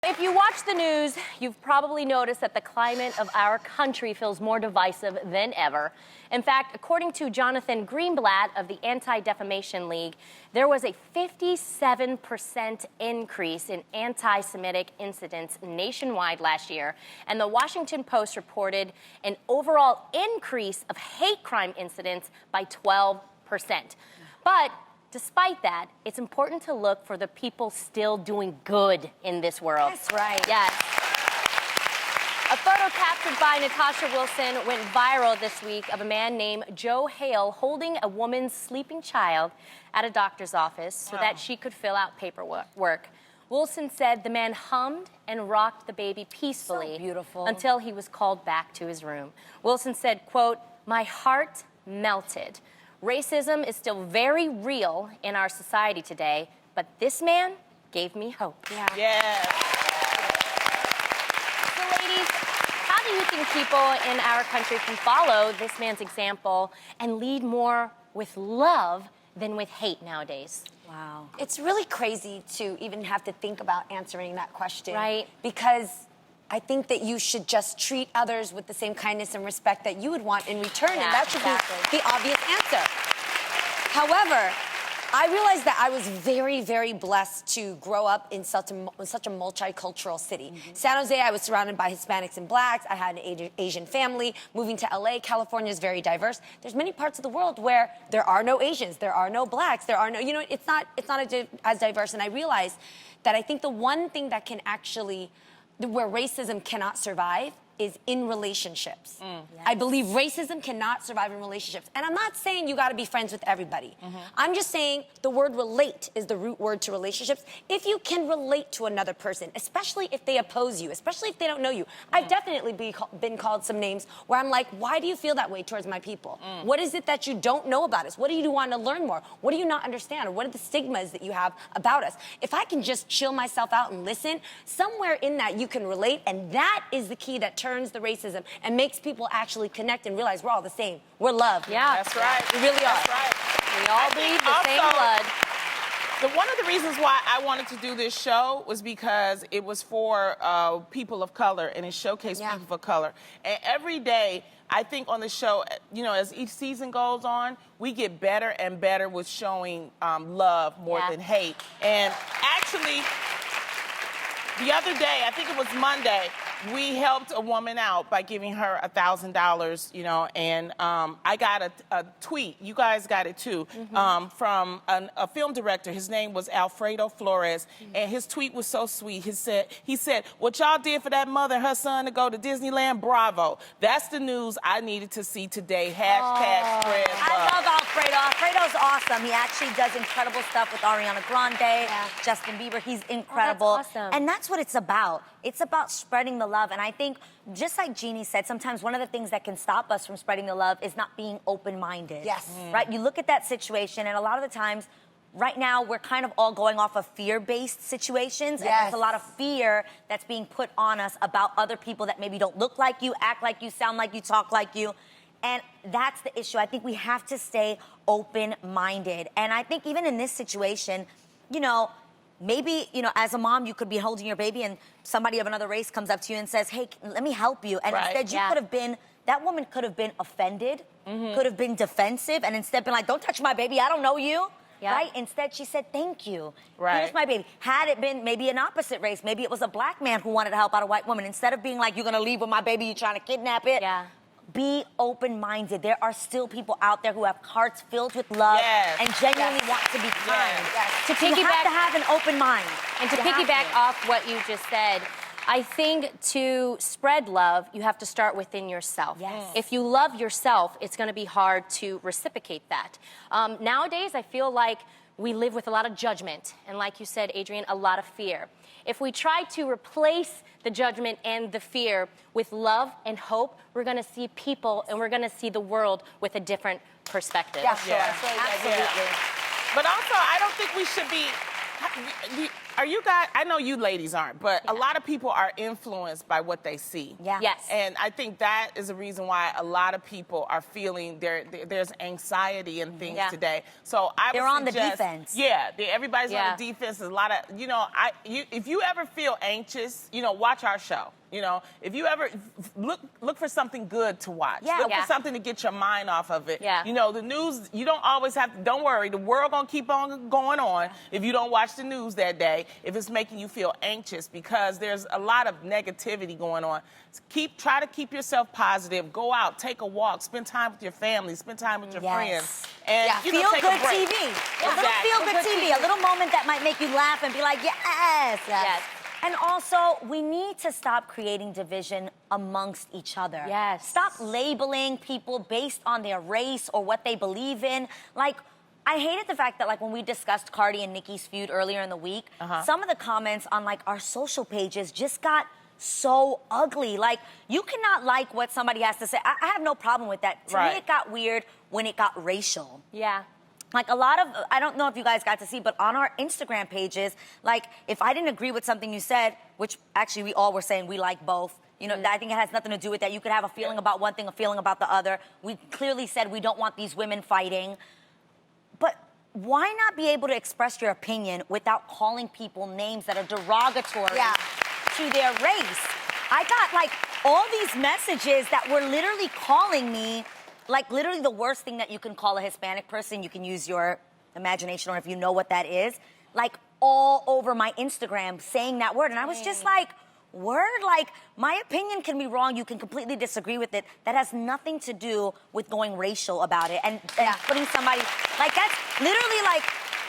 If you watch the news, you've probably noticed that the climate of our country feels more divisive than ever. In fact, according to Jonathan Greenblatt of the Anti-Defamation League, there was a 57% increase in anti-Semitic incidents nationwide last year, and the Washington Post reported an overall increase of hate crime incidents by 12%. But despite that, it's important to look for the people still doing good in this world. That's right. Yes. A photo captured by Natasha Wilson went viral this week of a man named Joe Hale holding a woman's sleeping child at a doctor's office so that she could fill out paperwork. Wilson said the man hummed and rocked the baby peacefully until he was called back to his room. Wilson said, quote, "My heart melted. Racism is still very real in our society today, but this man gave me hope." Yeah. So ladies, how do you think people in our country can follow this man's example and lead more with love than with hate nowadays? Wow. It's really crazy to even have to think about answering that question. Right. Because I think that you should just treat others with the same kindness and respect that you would want in return, and that should be the obvious answer. However, I realized that I was very, very blessed to grow up in such a multicultural city. San Jose, I was surrounded by Hispanics and blacks. I had an Asian family. Moving to LA, California is very diverse. There's many parts of the world where there are no Asians, there are no blacks, there are no, it's not as diverse. And I realized that I think the one thing that can actually, where racism cannot survive, is in relationships. Yes. I believe racism cannot survive in relationships. And I'm not saying you gotta be friends with everybody. I'm just saying the word relate is the root word to relationships. If you can relate to another person, especially if they oppose you, especially if they don't know you. I've definitely been called some names where I'm like, why do you feel that way towards my people? What is it that you don't know about us? What do you want to learn more? What do you not understand? Or what are the stigmas that you have about us? If I can just chill myself out and listen, somewhere in that you can relate, and that is the key that turns the racism and makes people actually connect and realize we're all the same. We're loved. Yeah. That's right. We really are. That's right. We all bleed the same blood. One of the reasons why I wanted to do this show was because it was for people of color, and it showcased people of color. And every day, I think on the show, as each season goes on, we get better and better with showing love more than hate. And actually, the other day, I think it was Monday, we helped a woman out by giving her $1,000, and I got a tweet, you guys got it too, from a film director. His name was Alfredo Flores, and his tweet was so sweet. He said, what y'all did for that mother and her son to go to Disneyland, bravo. That's the news I needed to see today. Hashtag spread love. I love Alfredo. Alfredo's awesome. He actually does incredible stuff with Ariana Grande, Justin Bieber. He's incredible. Oh, that's awesome. And that's what it's about. It's about spreading the love. And I think, just like Jeannie said, sometimes one of the things that can stop us from spreading the love is not being open-minded. Yes. Right? You look at that situation, and a lot of the times, right now, we're kind of all going off of fear-based situations. And there's a lot of fear that's being put on us about other people that maybe don't look like you, act like you, sound like you, talk like you. And that's the issue. I think we have to stay open-minded. And I think even in this situation, maybe, as a mom, you could be holding your baby and somebody of another race comes up to you and says, hey, let me help you. And instead, you could have been, that woman could have been offended, could have been defensive, and instead been like, don't touch my baby, I don't know you. Right? Instead, she said, thank you. Here's my baby. Had it been maybe an opposite race, maybe it was a black man who wanted to help out a white woman, instead of being like, you're going to leave with my baby, you're trying to kidnap it. Be open-minded. There are still people out there who have hearts filled with love and genuinely want to be kind. To you have to have an open mind. And to piggyback off what you just said, I think to spread love, you have to start within yourself. If you love yourself, it's going to be hard to reciprocate that. Nowadays, I feel like we live with a lot of judgment. And like you said, Adrienne, a lot of fear. If we try to replace the judgment and the fear with love and hope, we're going to see people and we're going to see the world with a different perspective. Absolutely. But also, I don't think we should be are you guys, I know you ladies aren't, but a lot of people are influenced by what they see. Yeah. Yes. And I think that is a reason why a lot of people are feeling there's anxiety and things today. So They're would on the suggest, defense. Yeah, everybody's on the defense. There's a lot of, if you ever feel anxious, watch our show. If you ever look for something good to watch. Yeah. Look for something to get your mind off of it. Yeah. The news, you don't always have to, don't worry, the world gonna keep on going on if you don't watch the news that day, if it's making you feel anxious, because there's a lot of negativity going on. Try to keep yourself positive. Go out, take a walk, spend time with your family, spend time with your friends. And feel take good a break. TV. Exactly. A little feel good TV. A little moment that might make you laugh and be like, yes. And also, we need to stop creating division amongst each other. Yes. Stop labeling people based on their race or what they believe in. Like, I hated the fact that, like, when we discussed Cardi and Nicki's feud earlier in the week, some of the comments on, like, our social pages just got so ugly. Like, you cannot like what somebody has to say. I have no problem with that. To me, it got weird when it got racial. Yeah. Like a lot of, I don't know if you guys got to see, but on our Instagram pages, like if I didn't agree with something you said, which actually we all were saying we like both, I think it has nothing to do with that. You could have a feeling about one thing, a feeling about the other. We clearly said we don't want these women fighting. But why not be able to express your opinion without calling people names that are derogatory to their race? I got like all these messages that were literally calling me like literally the worst thing that you can call a Hispanic person. You can use your imagination or if you know what that is, like all over my Instagram saying that word. And I was just like, word? Like, my opinion can be wrong. You can completely disagree with it. That has nothing to do with going racial about it and putting somebody, like that's literally like,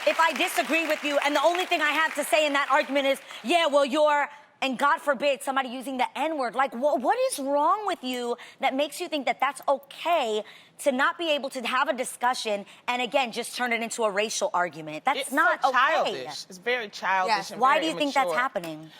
if I disagree with you and the only thing I have to say in that argument is, yeah, well, you're, and God forbid somebody using the N-word. Like, what is wrong with you that makes you think that that's okay to not be able to have a discussion and, again, just turn it into a racial argument? That's not so childish. okay. It's very childish and Why very do you think that's immature. happening?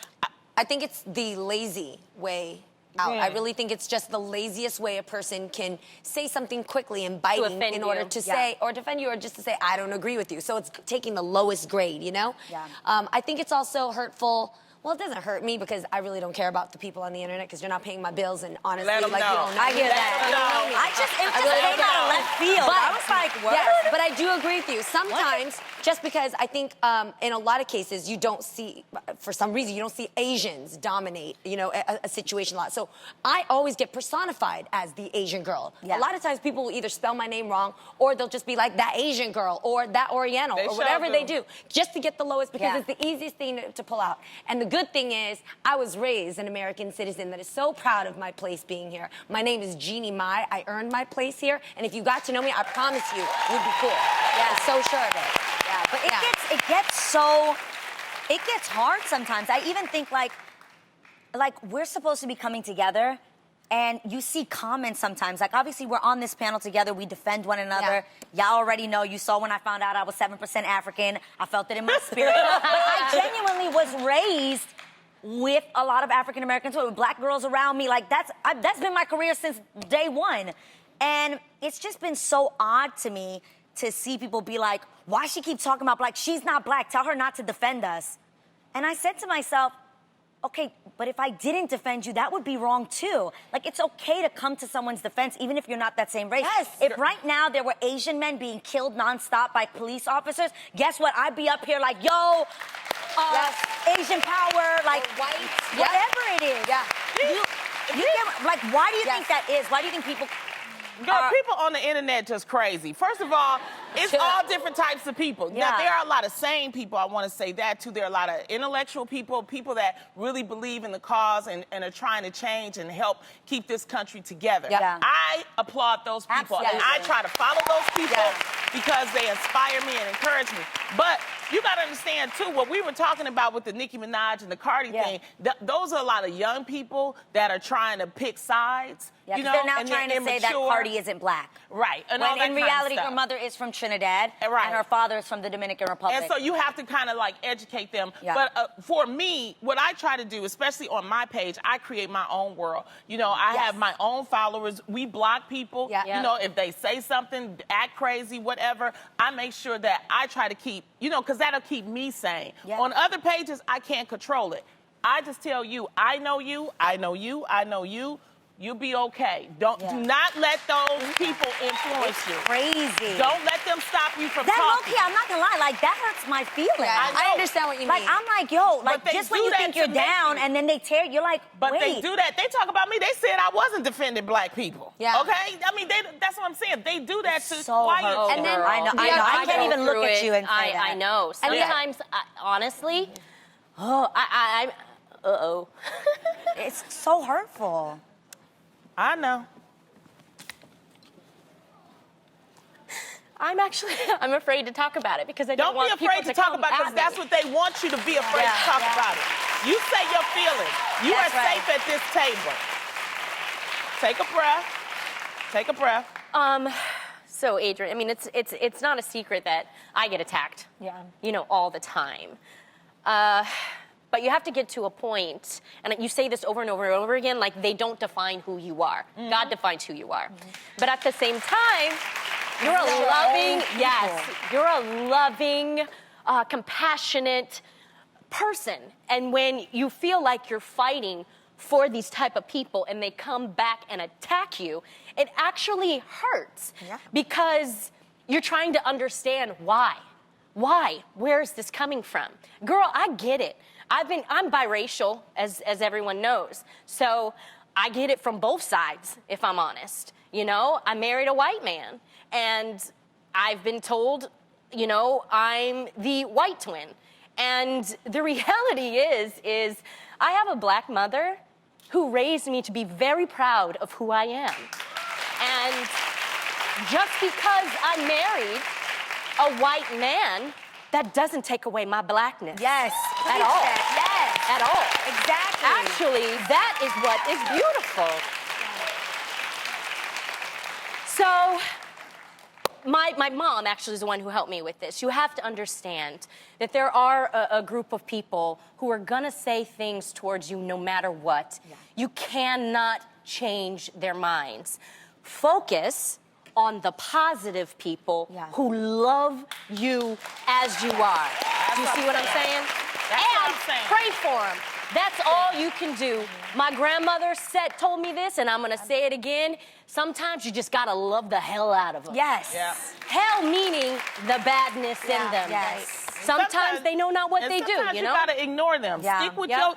I think it's the lazy way out. I really think it's just the laziest way a person can say something quickly and biting in order to say, or defend you, or just to say, I don't agree with you. So it's taking the lowest grade, Yeah. I think it's also hurtful. Well, it doesn't hurt me because I really don't care about the people on the internet because you're not paying my bills and honestly, Let 'em like, know. you don't know. I hear that. It just came out of left field. I was like, what? Yes, but I do agree with you. Sometimes, just because I think in a lot of cases you don't see, for some reason, you don't see Asians dominate, a situation a lot. So I always get personified as the Asian girl. Yeah. A lot of times people will either spell my name wrong or they'll just be like that Asian girl or that Oriental or whatever they do just to get the lowest because it's the easiest thing to pull out. And the good thing is I was raised an American citizen that is so proud of my place being here. My name is Jeannie Mai. I earned my place here. And if you got to know me, I promise you, it would be cool. I'm so sure of it. Yeah, but it gets hard sometimes. I even think like we're supposed to be coming together and you see comments sometimes. Like obviously we're on this panel together. We defend one another. Y'all already know. You saw when I found out I was 7% African. I felt it in my spirit. But I genuinely was raised with a lot of African Americans, with black girls around me. Like that's been my career since day one. And it's just been so odd to me to see people be like, why she keep talking about black? She's not black. Tell her not to defend us. And I said to myself, okay, but if I didn't defend you, that would be wrong too. Like, it's okay to come to someone's defense, even if you're not that same race. Yes. If right now there were Asian men being killed nonstop by police officers, guess what? I'd be up here like, yo, Asian power, like, white, whatever it is. Yeah. You get, like, why do you think that is? Why do you think people... Girl, people on the internet just crazy. First of all, it's all different types of people. Yeah. Now, there are a lot of sane people, I want to say that too. There are a lot of intellectual people, people that really believe in the cause and are trying to change and help keep this country together. Yeah. I applaud those people, and I try to follow those people because they inspire me and encourage me. But you got to understand, too, what we were talking about with the Nicki Minaj and the Cardi thing, those are a lot of young people that are trying to pick sides. Yeah, they're now trying to say that Cardi isn't black. Right. And all when that in kind of reality, stuff. her mother is from Trinidad. Trinidad, Right. and her father is from the Dominican Republic. And so you have to kind of like educate them. Yeah. But for me, what I try to do, especially on my page, I create my own world. You know, I have my own followers. We block people. Yeah. You know, if they say something, act crazy, whatever, I make sure that I try to keep, you know, because that'll keep me sane. Yeah. On other pages, I can't control it. I just tell you, I know you, I know you, I know you. You'll be okay. Do not let those people influence you. Crazy. Don't let them stop you from That talking. low-key, I'm not gonna lie, like that hurts my feelings. Yeah, I understand what you Like mean. I'm like, yo, But like they just when do you that think to you're make down you- and then they tear, you're like, But wait. they do that. They talk about me. They said I wasn't defending black people. Yeah. Okay? I mean, that's what I'm saying. They do that to so quiet hurtful. you. And then- I know. Yeah, I can't go even look through at it. you and say that. I know. And yeah. Sometimes, honestly, uh-oh. It's so hurtful. I know. I'm afraid to talk about it because I don't Don't want be afraid people to talk come about it at because that's me. what they want you to be afraid to talk about it. You say your feelings. You That's are right. safe at this table. Take a breath. Take a breath. So, Adrian, I mean, it's not a secret that I get attacked. Yeah. You know, all the time. But you have to get to a point, and you say this over and over and over again, like they don't define who you are. God defines who you are. But at the same time, you're a loving, you're a loving, compassionate person. And when you feel like you're fighting for these type of people and they come back and attack you, it actually hurts because you're trying to understand why. Why? Where is this coming from? Girl, I get it. I'm biracial, as everyone knows. So I get it from both sides, if I'm honest. You know, I married a white man, and I've been told, you know, I'm the white twin. And the reality is I have a black mother who raised me to be very proud of who I am. And just because I married a white man, that doesn't take away my blackness. Yes. At all. Yes. At all. Exactly. Actually, that is what is beautiful. So, my mom actually is the one who helped me with this. You have to understand that there are a group of people who are gonna say things towards you no matter what. You cannot change their minds. Focus on the positive people who love you as you are. Do you see what I'm saying? That's what And I'm saying. pray for them. That's all you can do. My grandmother told me this, and I'm gonna say it again. Sometimes you just gotta love the hell out of them. Yes. Yeah. Hell meaning the badness in them. Yes. Sometimes they know not what and they do, sometimes you know? gotta ignore them. Yeah.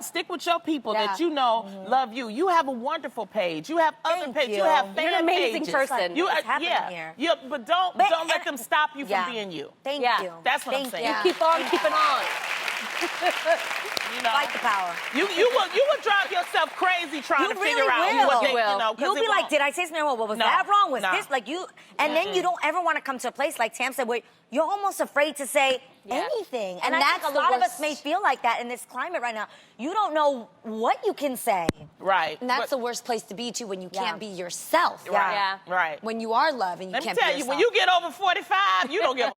Stick with your people that you know love you. You have a wonderful page. You have other Thank pages. you. You have fan You're an amazing pages. person. You What's happening yeah. here? Yeah, but don't let them stop you from being you. Thank Yeah. you. That's what I'm Thank saying. you. Yeah. Keep on keeping on. You know, Fight the power. you will drive yourself crazy trying You to really figure out will. what they, You will. you know, 'cause You'll it be like, won't. did I say something wrong? What was No. that wrong? Was No. this like you? And then you don't ever want to come to a place like Tam said where you're almost afraid to say anything. And I think that's a the lot of us worst. may feel like that in this climate right now. You don't know what you can say. Right. And that's But the worst place to be, too, when you Yeah. can't be yourself. Right. Yeah. Right. When you are loved and you Let me can't tell be you, yourself. when you get over 45, you don't give a